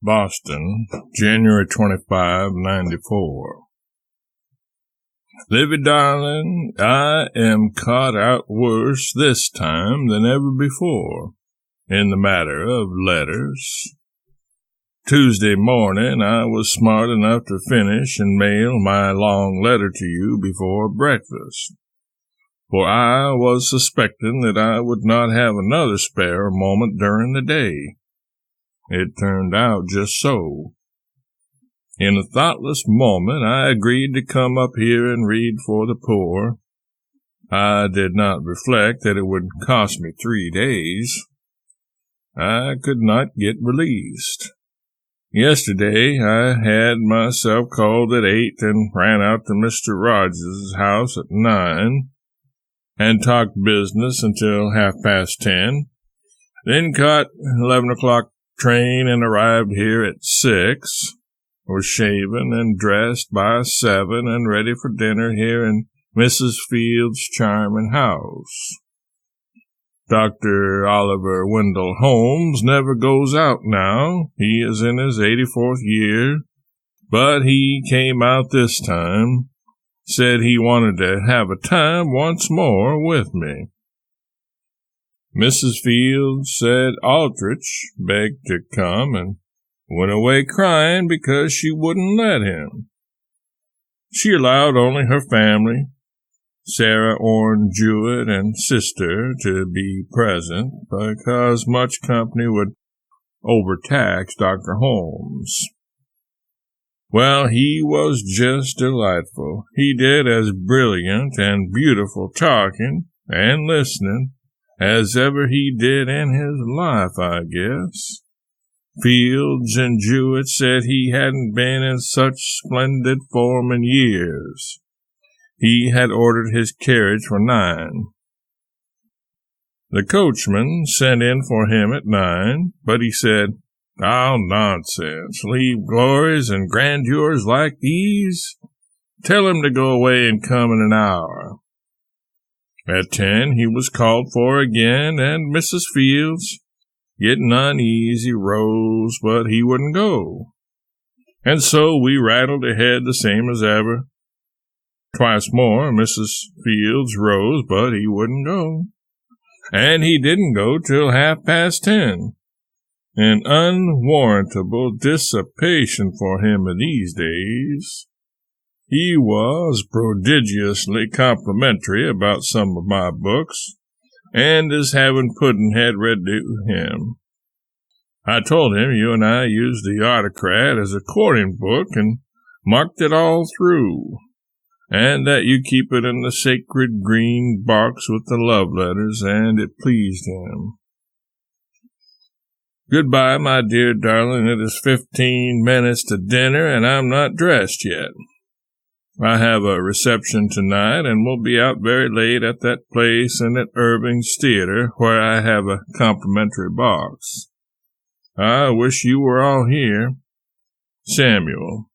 Boston, January 25, 94. Livy, darling, I am caught out worse this time than ever before in the matter of letters. Tuesday morning, I was smart enough to finish and mail my long letter to you before breakfast, for I was suspecting that I would not have another spare moment during the day. It turned out just so. In a thoughtless moment, I agreed to come up here and read for the poor. I did not reflect that it would cost me 3 days. I could not get released. Yesterday, I had myself called at 8 and ran out to Mr. Rogers' house at 9 and talked business until 10:30, then caught 11 o'clock train and arrived here at 6, was shaven and dressed by 7 and ready for dinner here in Mrs. Field's charming house. Dr. Oliver Wendell Holmes never goes out now. He is in his 84th year, but he came out this time, said he wanted to have a time once more with me. Mrs. Field said Aldrich begged to come and went away crying because she wouldn't let him. She allowed only her family, Sarah Orne Jewett and sister, to be present because much company would overtax Dr. Holmes. Well, he was just delightful. He did as brilliant and beautiful talking and listening as ever he did in his life, I guess. Fields and Jewett said he hadn't been in such splendid form in years. He had ordered his carriage for 9. The coachman sent in for him at 9, but he said, "Oh, nonsense. Leave glories and grandeurs like these? Tell him to go away and come in an hour." At 10, he was called for again, and Mrs. Fields, getting uneasy, rose, but he wouldn't go. And so we rattled ahead the same as ever. Twice more, Mrs. Fields rose, but he wouldn't go. And he didn't go till 10:30. An unwarrantable dissipation for him in these days. He was prodigiously complimentary about some of my books, and is having Pudd'nhead read to him. I told him you and I used the Autocrat as a courting book and marked it all through, and that you keep it in the sacred green box with the love letters, and it pleased him. Goodbye, my dear darling. It is 15 minutes to dinner, and I'm not dressed yet. I have a reception tonight, and will be out very late at that place and at Irving's Theater, where I have a complimentary box. I wish you were all here. Samuel.